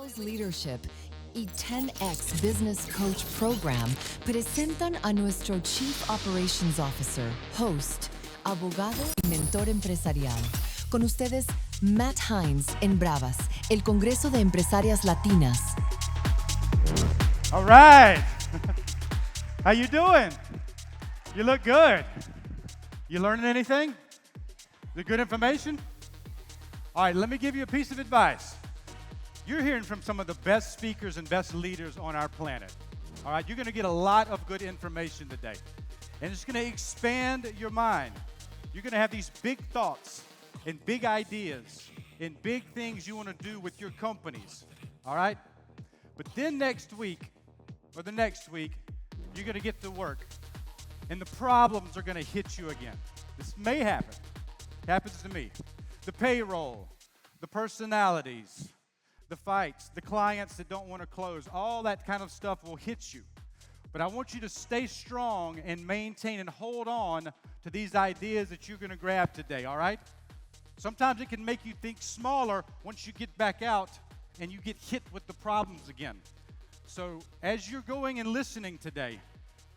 Habló's Leadership y 10X Business Coach Program presentan a nuestro Chief Operations Officer, host, abogado y mentor empresarial. Con ustedes, Matt Hines en BRAVAS, el Congreso de Empresarias Latinas. All right. How you doing? You look good. You learning anything? The good information? All right, let me give you a piece of advice. You're hearing from some of the best speakers and best leaders on our planet. All right, you're going to get a lot of good information today. And it's going to expand your mind. You're going to have these big thoughts and big ideas and big things you want to do with your companies. All right? But then next week, or the next week, you're going to get to work. And the problems are going to hit you again. This may happen. It happens to me. The payroll, the personalities, the fights, the clients that don't want to close, all that kind of stuff will hit you. But I want you to stay strong and maintain and hold on to these ideas that you're going to grab today, all right? Sometimes it can make you think smaller once you get back out and you get hit with the problems again. So as you're going and listening today,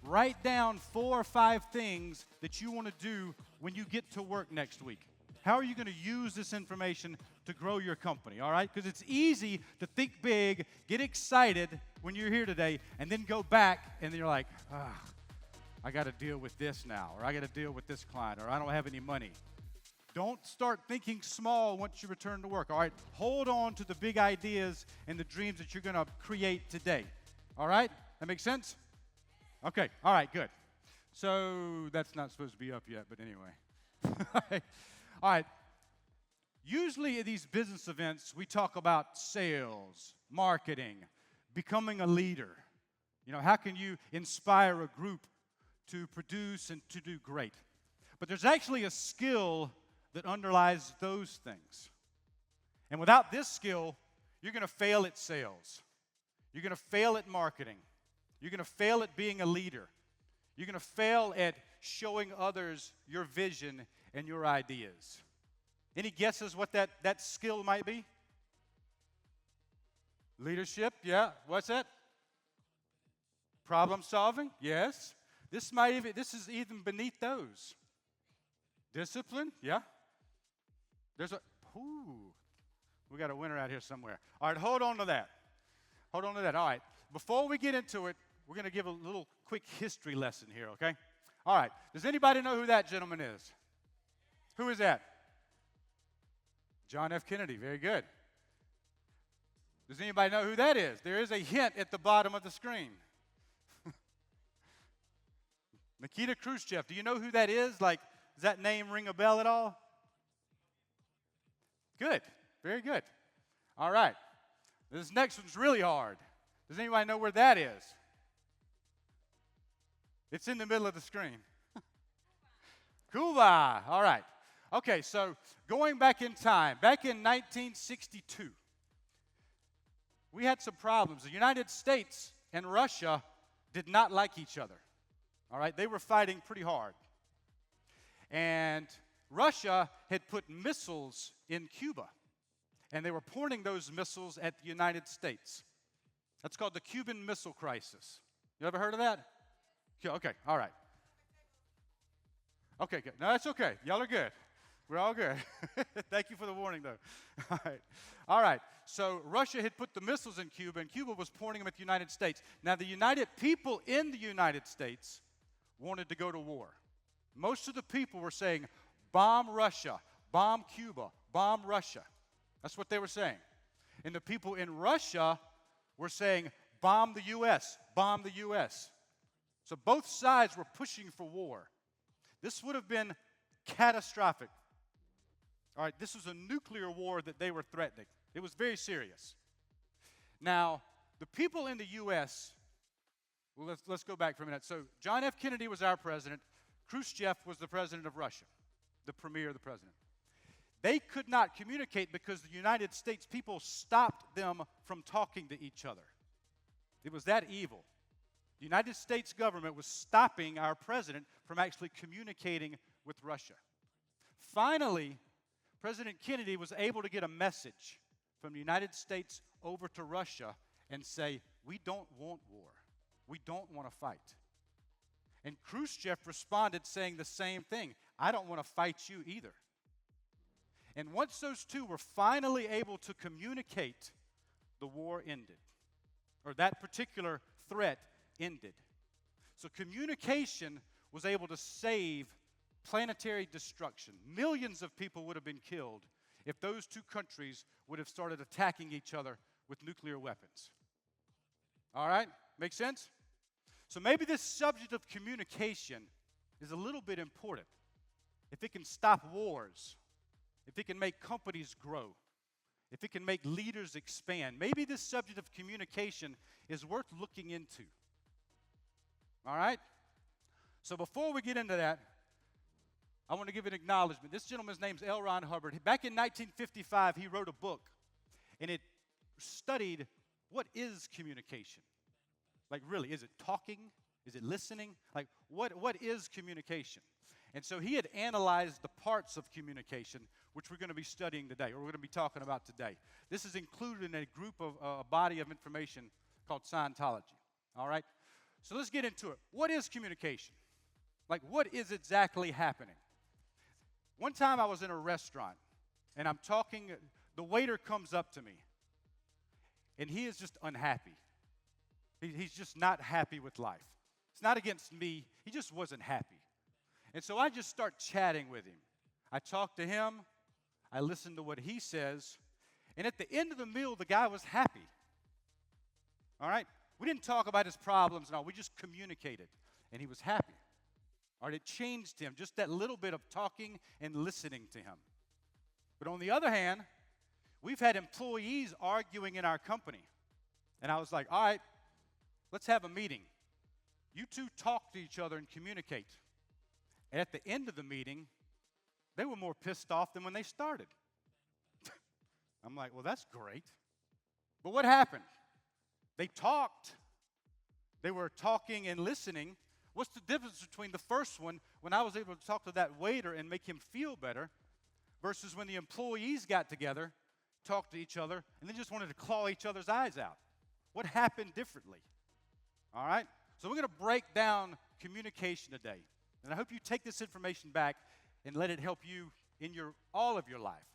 write down 4 or 5 things that you want to do when you get to work next week. How are you going to use this information to grow your company, all right? Because it's easy to think big, get excited when you're here today, and then go back and then you're like, I got to deal with this now, or I got to deal with this client, or I don't have any money. Don't start thinking small once you return to work, all right? Hold on to the big ideas and the dreams that you're going to create today, all right? That makes sense? Okay, all right, good. So that's not supposed to be up yet, but anyway. All right. Usually at these business events, we talk about sales, marketing, becoming a leader. You know, how can you inspire a group to produce and to do great? But there's actually a skill that underlies those things. And without this skill, you're going to fail at sales. You're going to fail at marketing. You're going to fail at being a leader. You're going to fail at showing others your vision and your ideas. Any guesses what that skill might be? Leadership, yeah. What's that? Problem solving, yes. This is even beneath those. Discipline, yeah. We got a winner out here somewhere. All right, hold on to that. Hold on to that. All right, before we get into it, we're going to give a little quick history lesson here, okay? All right, does anybody know who that gentleman is? Who is that? John F. Kennedy, very good. Does anybody know who that is? There is a hint at the bottom of the screen. Nikita Khrushchev, do you know who that is? Like, does that name ring a bell at all? Good, very good. All right, this next one's really hard. Does anybody know where that is? It's in the middle of the screen. Cuba, all right. Okay, so going back in time, back in 1962, we had some problems. The United States and Russia did not like each other, all right? They were fighting pretty hard. And Russia had put missiles in Cuba, and they were pointing those missiles at the United States. That's called the Cuban Missile Crisis. You ever heard of that? Okay, all right. Okay, good. No, that's okay. Y'all are good. We're all good. Thank you for the warning, though. All right. So Russia had put the missiles in Cuba, and Cuba was pointing them at the United States. Now, the people in the United States wanted to go to war. Most of the people were saying, bomb Russia, bomb Cuba, bomb Russia. That's what they were saying. And the people in Russia were saying, bomb the U.S., bomb the U.S. So both sides were pushing for war. This would have been catastrophic. All right, this was a nuclear war that they were threatening. It was very serious. Now, the people in the U.S., well, let's go back for a minute. So John F. Kennedy was our president. Khrushchev was the president of Russia, the premier of the president. They could not communicate because the United States people stopped them from talking to each other. It was that evil. The United States government was stopping our president from actually communicating with Russia. Finally, President Kennedy was able to get a message from the United States over to Russia and say, we don't want war. We don't want to fight. And Khrushchev responded saying the same thing. I don't want to fight you either. And once those two were finally able to communicate, the war ended, or that particular threat ended. So communication was able to save planetary destruction. Millions of people would have been killed if those two countries would have started attacking each other with nuclear weapons. All right? Make sense? So maybe this subject of communication is a little bit important. If it can stop wars, if it can make companies grow, if it can make leaders expand, maybe this subject of communication is worth looking into. All right? So before we get into that, I want to give an acknowledgement. This gentleman's name is L. Ron Hubbard. Back in 1955, he wrote a book, and it studied what is communication. Like really, is it talking? Is it listening? Like what is communication? And so he had analyzed the parts of communication, which we're going to be studying today, or we're going to be talking about today. This is included in a group of a body of information called Scientology. All right? So let's get into it. What is communication? Like what is exactly happening? One time I was in a restaurant, and I'm talking, the waiter comes up to me, and he is just unhappy. He's just not happy with life. It's not against me. He just wasn't happy. And so I just start chatting with him. I talk to him. I listen to what he says. And at the end of the meal, the guy was happy. All right? We didn't talk about his problems and all. We just communicated. And he was happy. All right? It changed him. Just that little bit of talking and listening to him. But on the other hand, we've had employees arguing in our company. And I was like, all right, let's have a meeting. You two talk to each other and communicate. And at the end of the meeting, they were more pissed off than when they started. I'm like, well, that's great. But what happened? They talked. They were talking and listening. What's the difference between the first one, when I was able to talk to that waiter and make him feel better, versus when the employees got together, talked to each other, and they just wanted to claw each other's eyes out? What happened differently? All right? So we're going to break down communication today. And I hope you take this information back and let it help you in all of your life,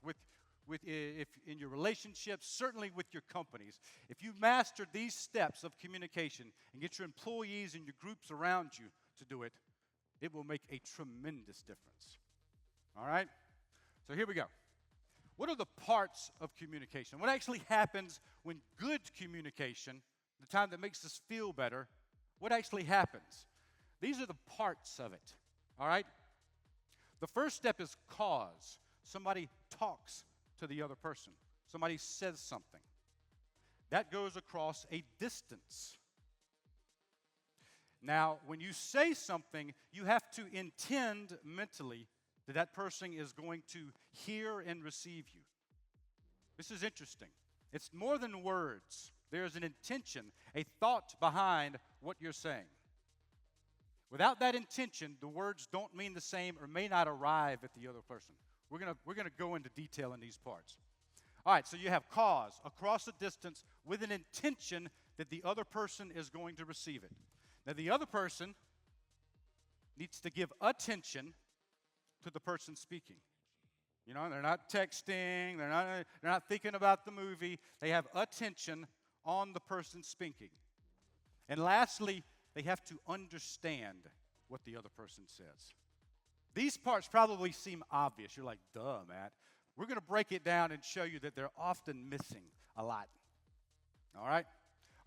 if in your relationships, certainly with your companies. If you master these steps of communication and get your employees and your groups around you to do it, it will make a tremendous difference. All right? So here we go. What are the parts of communication? What actually happens when good communication, the time that makes us feel better, what actually happens? These are the parts of it, all right? The first step is cause. Somebody talks to the other person. Somebody says something. That goes across a distance. Now, when you say something, you have to intend mentally that that person is going to hear and receive you. This is interesting. It's more than words. There's an intention, a thought behind what you're saying. Without that intention, the words don't mean the same or may not arrive at the other person. We're gonna go into detail in these parts. All right, so you have cause, across a distance, with an intention that the other person is going to receive it. Now, the other person needs to give attention to the person speaking. You know, they're not texting, they're not thinking about the movie. They have attention on the person speaking. And lastly, they have to understand what the other person says. These parts probably seem obvious. You're like, duh, Matt. We're going to break it down and show you that they're often missing a lot. All right?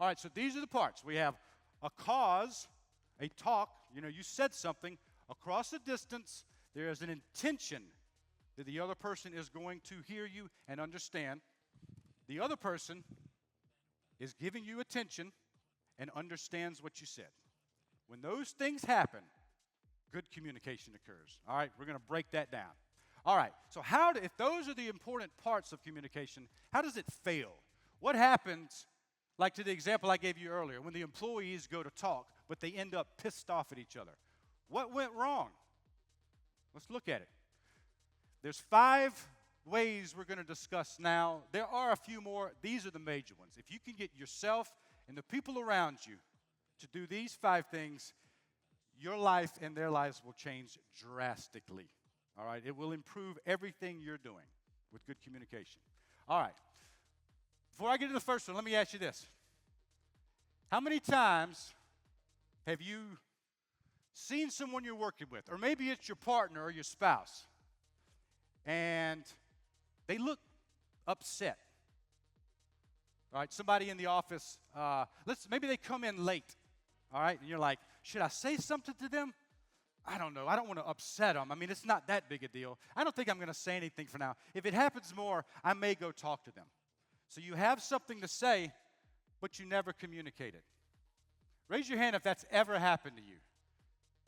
All right, so these are the parts. We have a cause, a talk. You know, you said something. Across a distance, there is an intention that the other person is going to hear you and understand. The other person is giving you attention and understands what you said. When those things happen, good communication occurs. All right, we're going to break that down. All right, so if those are the important parts of communication, how does it fail? What happens, like to the example I gave you earlier, when the employees go to talk, but they end up pissed off at each other? What went wrong? Let's look at it. There's 5 ways we're going to discuss now. There are a few more. These are the major ones. If you can get yourself and the people around you to do these 5 things, your life and their lives will change drastically. All right? It will improve everything you're doing with good communication. All right. Before I get to the first one, let me ask you this. How many times have you seen someone you're working with, or maybe it's your partner or your spouse, and they look upset? All right, somebody in the office, maybe they come in late, all right, and you're like, should I say something to them? I don't know. I don't want to upset them. I mean, it's not that big a deal. I don't think I'm going to say anything for now. If it happens more, I may go talk to them. So you have something to say, but you never communicate it. Raise your hand if that's ever happened to you.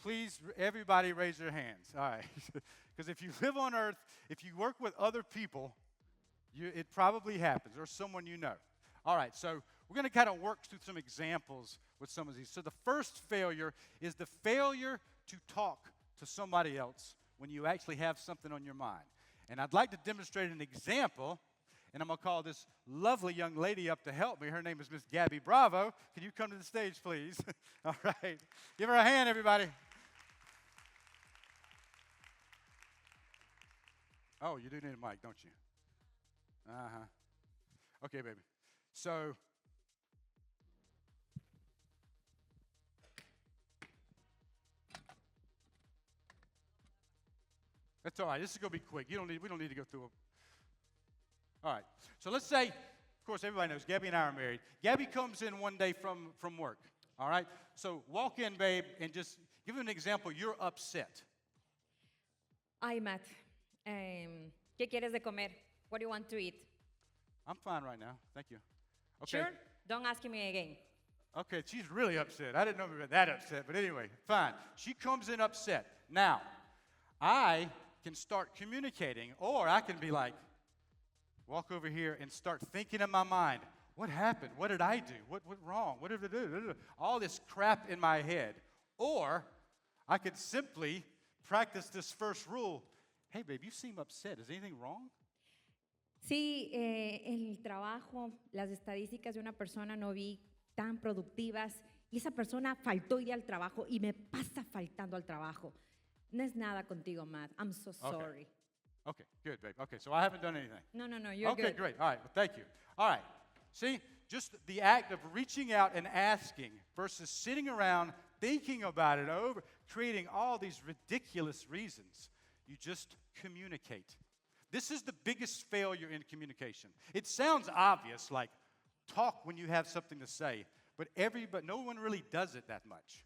Please, everybody raise their hands. All right. Because if you live on earth, if you work with other people, it probably happens, or someone you know. All right, so we're going to kind of work through some examples with some of these. So the first failure is the failure to talk to somebody else when you actually have something on your mind. And I'd like to demonstrate an example, and I'm going to call this lovely young lady up to help me. Her name is Miss Gabby Bravo. Can you come to the stage, please? All right. Give her a hand, everybody. Oh, you do need a mic, don't you? Uh-huh. Okay, baby. So, that's all right. This is going to be quick. We don't need to go through it. All right. So let's say, of course, everybody knows Gabby and I are married. Gabby comes in one day from work. All right. So walk in, babe, and just give them an example. You're upset. Ay, Matt, ¿qué quieres de comer? What do you want to eat? I'm fine right now. Thank you. Okay. Sure? Don't ask me again. Okay, she's really upset. I didn't know we were that upset, but anyway, fine. She comes in upset. Now, I can start communicating, or I can be like, walk over here and start thinking in my mind, what happened? What did I do? What went wrong? What did I do? All this crap in my head. Or I could simply practice this first rule. Hey, babe, you seem upset. Is anything wrong? Sí, el trabajo, las estadísticas de una persona no vi tan productivas y esa persona faltó ir al trabajo y me pasa faltando al trabajo. No es nada contigo, Matt. I'm so sorry. Okay, good, babe. Okay, so I haven't done anything. No, you're good. Okay, great. All right, well, thank you. All right. See, just the act of reaching out and asking versus sitting around thinking about it over, creating all these ridiculous reasons. You just communicate. This is the biggest failure in communication. It sounds obvious, like talk when you have something to say, but no one really does it that much.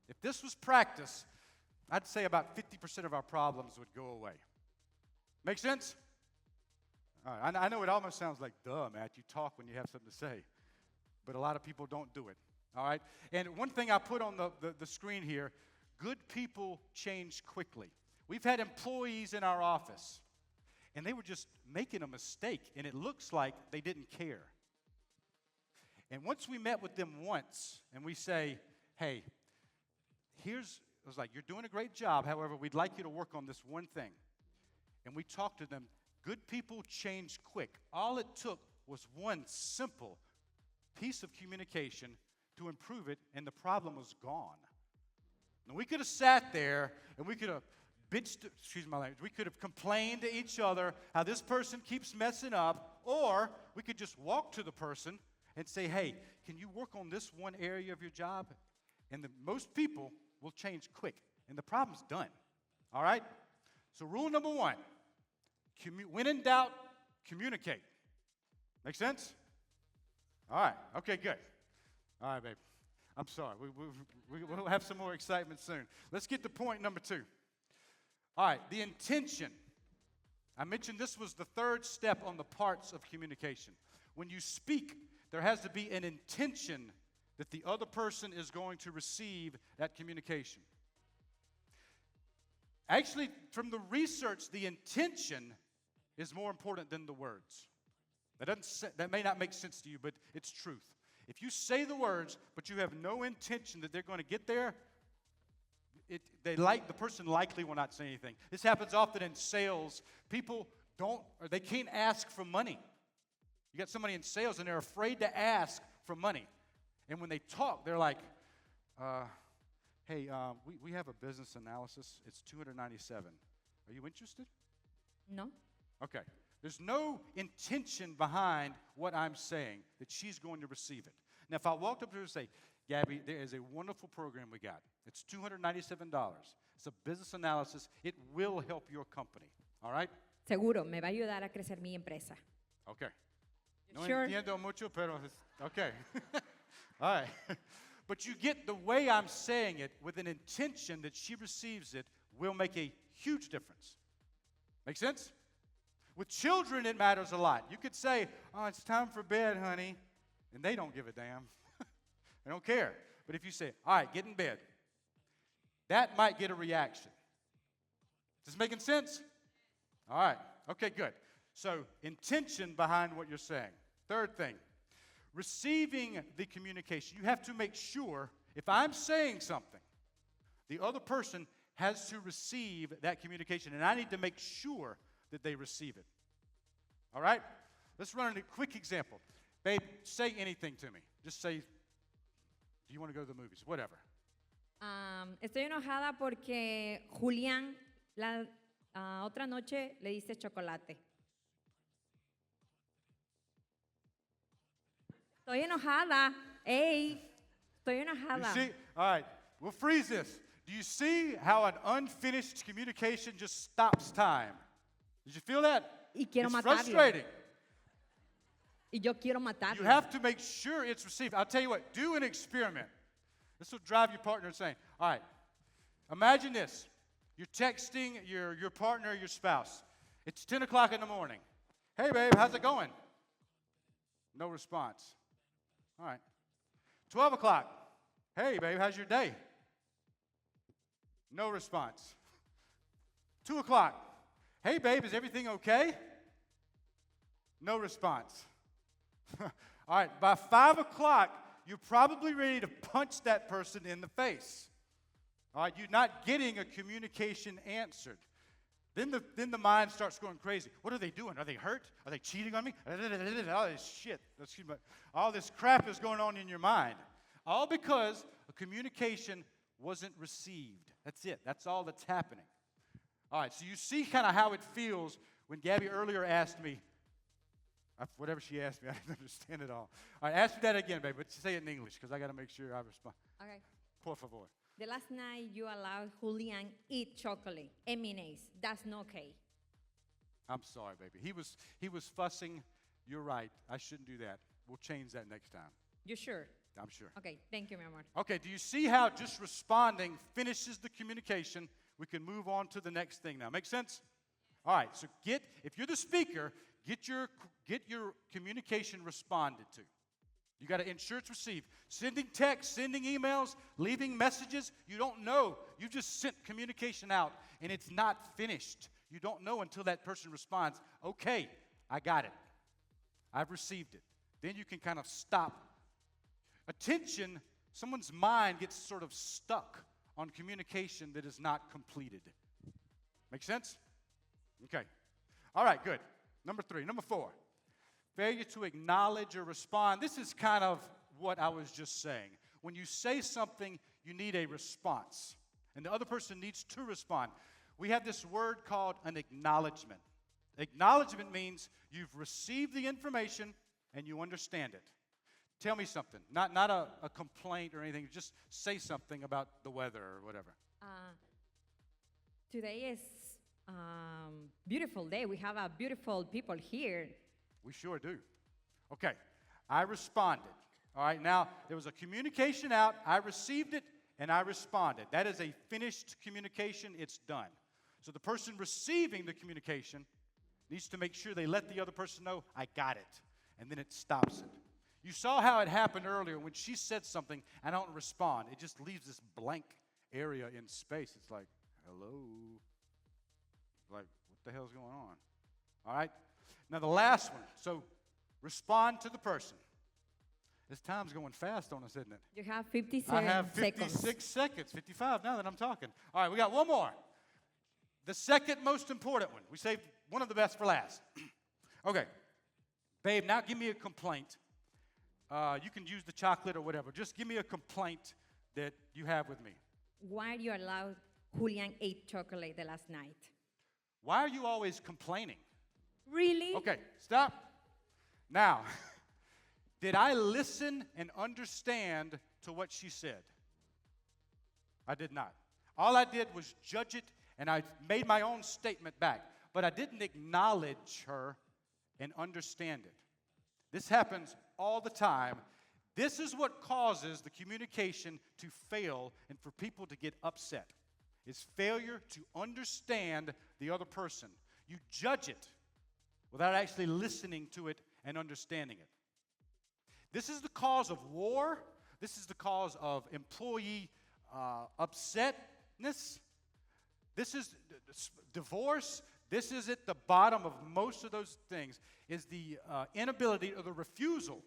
If this was practice, I'd say about 50% of our problems would go away. Make sense? All right, I know it almost sounds like, duh, Matt, you talk when you have something to say, but a lot of people don't do it, all right? And one thing I put on the screen here, good people change quickly. We've had employees in our office, and they were just making a mistake, and it looks like they didn't care. And once we met with them once, and we say, hey, it was like, you're doing a great job, however, we'd like you to work on this one thing. And we talked to them. Good people change quick. All it took was one simple piece of communication to improve it, and the problem was gone. Now, we could have sat there, and we could have we could have complained to each other how this person keeps messing up, or we could just walk to the person and say, hey, can you work on this one area of your job? And most people will change quick, and the problem's done. All right? So rule number 1, when in doubt, communicate. Make sense? All right. Okay, good. All right, babe. I'm sorry. We'll have some more excitement soon. Let's get to point number 2. All right, the intention. I mentioned this was the third step on the parts of communication. When you speak, there has to be an intention that the other person is going to receive that communication. Actually, from the research, the intention is more important than the words. That may not make sense to you, but it's truth. If you say the words, but you have no intention that they're going to get there, the person likely will not say anything. This happens often in sales. People or they can't ask for money. You got somebody in sales and they're afraid to ask for money. And when they talk, they're like, hey, we have a business analysis. It's $297. Are you interested? No. Okay. There's no intention behind what I'm saying that she's going to receive it. Now, if I walked up to her and say, Gabby, there is a wonderful program we got. It's $297. It's a business analysis. It will help your company. All right? Seguro, me va a ayudar a crecer mi empresa. Okay. No Sure. entiendo mucho, pero okay. All right. But you get the way I'm saying it with an intention that she receives it will make a huge difference. Make sense? With children, it matters a lot. You could say, oh, it's time for bed, honey, and they don't give a damn. They don't care. But if you say, all right, get in bed, that might get a reaction. Is this making sense? All right. Okay, good. So, intention behind what you're saying. Third thing, receiving the communication. You have to make sure, if I'm saying something, the other person has to receive that communication, and I need to make sure that they receive it. All right? Let's run a quick example. Babe, say anything to me. Just say, do you want to go to the movies? Whatever. Estoy enojada porque Julián la otra noche le diste chocolate. Estoy enojada. Ey, estoy enojada. You see? All right. We'll freeze this. Do you see how an unfinished communication just stops time? Did you feel that? Y quiero It's matarlo. frustrating. Y yo quiero matarlo. You have to make sure it's received. I'll tell you what, do an experiment. This will drive your partner insane. All right, imagine this. You're texting your partner, your spouse. It's 10 o'clock in the morning. Hey, babe, how's it going? No response. All right. 12 o'clock. Hey, babe, how's your day? No response. 2 o'clock. Hey, babe, is everything okay? No response. All right, by 5 o'clock, you're probably ready to punch that person in the face. All right, you're not getting a communication answered. Then the mind starts going crazy. What are they doing? Are they hurt? Are they cheating on me? All this shit, all this crap is going on in your mind. All because a communication wasn't received. That's it. That's all that's happening. All right, so you see kind of how it feels when Gabby earlier asked me, whatever she asked me, I didn't understand it all. All right, ask me that again, babe, but say it in English because I got to make sure I respond. Okay. Por favor. The last night you allowed Julián eat chocolate, M&As. That's not okay. I'm sorry, baby. He was fussing. You're right. I shouldn't do that. We'll change that next time. You sure? I'm sure. Okay, thank you, mi amor. Okay, do you see how just responding finishes the communication? We can move on to the next thing now. Make sense? All right, so if you're the speaker, get your communication responded to. You got to ensure it's received. Sending texts, sending emails, leaving messages, you don't know. You just sent communication out, and it's not finished. You don't know until that person responds, okay, I got it. I've received it. Then you can kind of stop. Attention, someone's mind gets sort of stuck on communication that is not completed. Make sense? Okay. All right, good. Number 4. Failure to acknowledge or respond. This is kind of what I was just saying. When you say something, you need a response, and the other person needs to respond. We have this word called an acknowledgement. Acknowledgement means you've received the information and you understand it. Tell me something, not a complaint or anything. Just say something about the weather or whatever. Today is beautiful day. We have beautiful people here. We sure do. Okay, I responded. All right, now there was a communication out. I received it and I responded. That is a finished communication. It's done. So the person receiving the communication needs to make sure they let the other person know, I got it. And then it stops it. You saw how it happened earlier when she said something and I don't respond. It just leaves this blank area in space. It's like, hello. Like, what the hell's going on? All right? Now, the last one. So, respond to the person. This time's going fast on us, isn't it? You have 57 I have 56 seconds, 55 now that I'm talking. All right, we got one more. The second most important one. We saved one of the best for last. Okay. Babe, now give me a complaint. You can use the chocolate or whatever. Just give me a complaint that you have with me. Why are you allowed Julian ate chocolate the last night? Why are you always complaining? Really? Okay, stop. Now, did I listen and understand to what she said? I did not. All I did was judge it, and I made my own statement back. But I didn't acknowledge her and understand it. This happens all the time. This is what causes the communication to fail and for people to get upset. Is failure to understand the other person. You judge it without actually listening to it and understanding it. This is the cause of war. This is the cause of employee upsetness. This is divorce. This is at the bottom of most of those things, is the inability or the refusal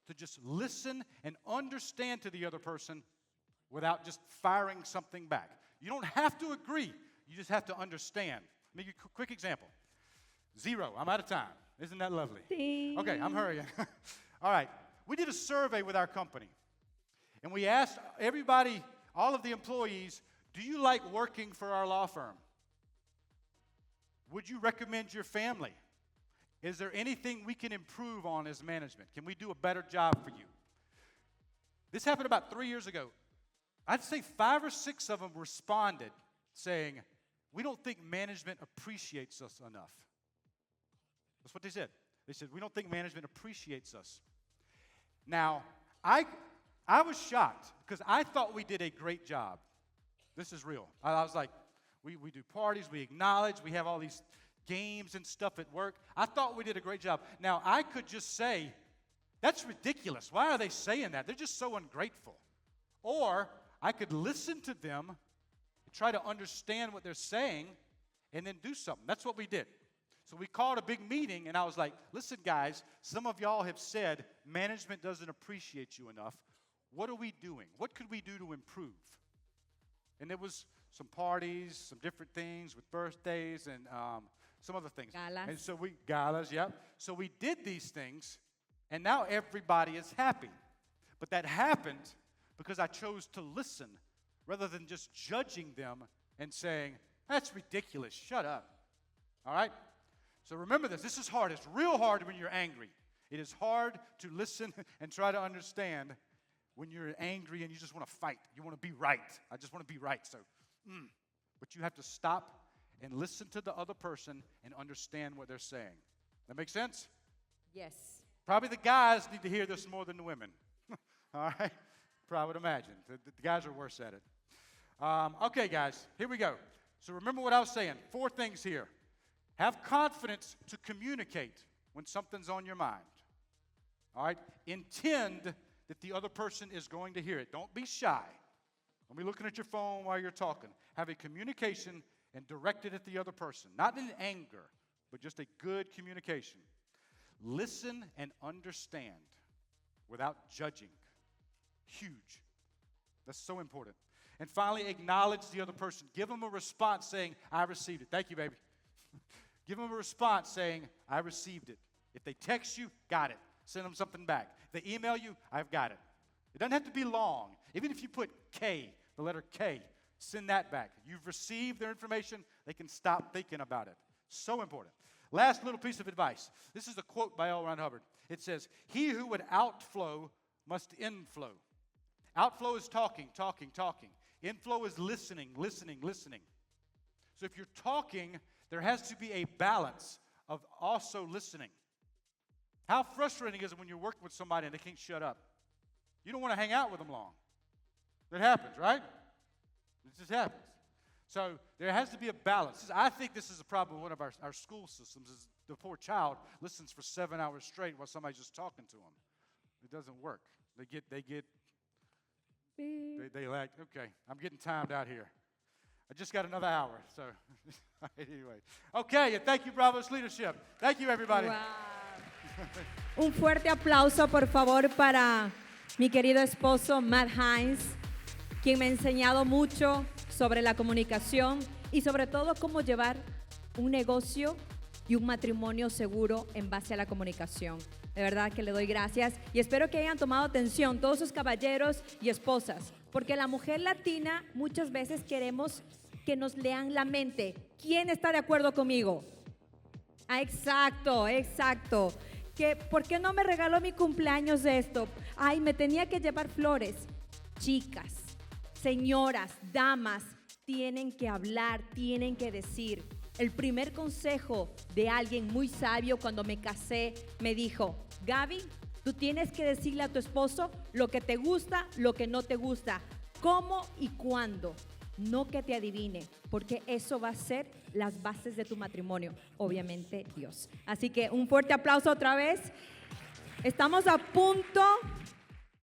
to just listen and understand to the other person without just firing something back. You don't have to agree. You just have to understand. Let me give you a quick example. 0, I'm out of time. Isn't that lovely? Ding. Okay, I'm hurrying. All right, we did a survey with our company, and we asked everybody, all of the employees, do you like working for our law firm? Would you recommend your family? Is there anything we can improve on as management? Can we do a better job for you? This happened about 3 years ago. I'd say 5 or 6 of them responded saying, we don't think management appreciates us enough. That's what they said. They said, we don't think management appreciates us. Now, I was shocked because I thought we did a great job. This is real. I was like, we do parties, we acknowledge, we have all these games and stuff at work. I thought we did a great job. Now, I could just say, that's ridiculous. Why are they saying that? They're just so ungrateful. Or I could listen to them, try to understand what they're saying, and then do something. That's what we did. So we called a big meeting, and I was like, listen, guys, some of y'all have said management doesn't appreciate you enough. What are we doing? What could we do to improve? And there was some parties, some different things with birthdays and some other things. Galas. And so galas, yeah. So we did these things, and now everybody is happy. But that happened because I chose to listen rather than just judging them and saying, that's ridiculous, shut up. All right? So remember this. This is hard. It's real hard when you're angry. It is hard to listen and try to understand when you're angry and you just want to fight. You want to be right. I just want to be right. But you have to stop and listen to the other person and understand what they're saying. That make sense? Yes. Probably the guys need to hear this more than the women. All right? Probably would imagine. The guys are worse at it. Okay, guys, here we go. So remember what I was saying. 4 things here. Have confidence to communicate when something's on your mind. All right? Intend that the other person is going to hear it. Don't be shy. Don't be looking at your phone while you're talking. Have a communication and direct it at the other person. Not in anger, but just a good communication. Listen and understand without judging. Huge. That's so important. And finally, acknowledge the other person. Give them a response saying, I received it. Thank you, baby. Give them a response saying, I received it. If they text you, got it. Send them something back. If they email you, I've got it. It doesn't have to be long. Even if you put K, the letter K, send that back. You've received their information. They can stop thinking about it. So important. Last little piece of advice. This is a quote by L. Ron Hubbard. It says, he who would outflow must inflow. Outflow is talking, talking, talking. Inflow is listening, listening, listening. So if you're talking, there has to be a balance of also listening. How frustrating is it when you're working with somebody and they can't shut up? You don't want to hang out with them long. That happens, right? It just happens. So there has to be a balance. I think this is a problem with one of our school systems is the poor child listens for 7 hours straight while somebody's just talking to them. It doesn't work. They like, okay, I'm getting timed out here. I just got another hour, so anyway. Okay, and thank you, Bravos Leadership. Thank you, everybody. Wow. Un fuerte aplauso, por favor, para mi querido esposo, Matt Hines, quien me ha enseñado mucho sobre la comunicación y sobre todo cómo llevar un negocio y un matrimonio seguro en base a la comunicación. De verdad que le doy gracias y espero que hayan tomado atención todos sus caballeros y esposas, porque la mujer latina muchas veces queremos que nos lean la mente. ¿Quién está de acuerdo conmigo? Ah, exacto, exacto. ¿Por qué no me regaló mi cumpleaños de esto? Ay, me tenía que llevar flores. Chicas, señoras, damas, tienen que hablar, tienen que decir. El primer consejo de alguien muy sabio cuando me casé me dijo: Gaby, tú tienes que decirle a tu esposo lo que te gusta, lo que no te gusta, cómo y cuándo. No que te adivine, porque eso va a ser las bases de tu matrimonio, obviamente Dios. Así que un fuerte aplauso otra vez. Estamos a punto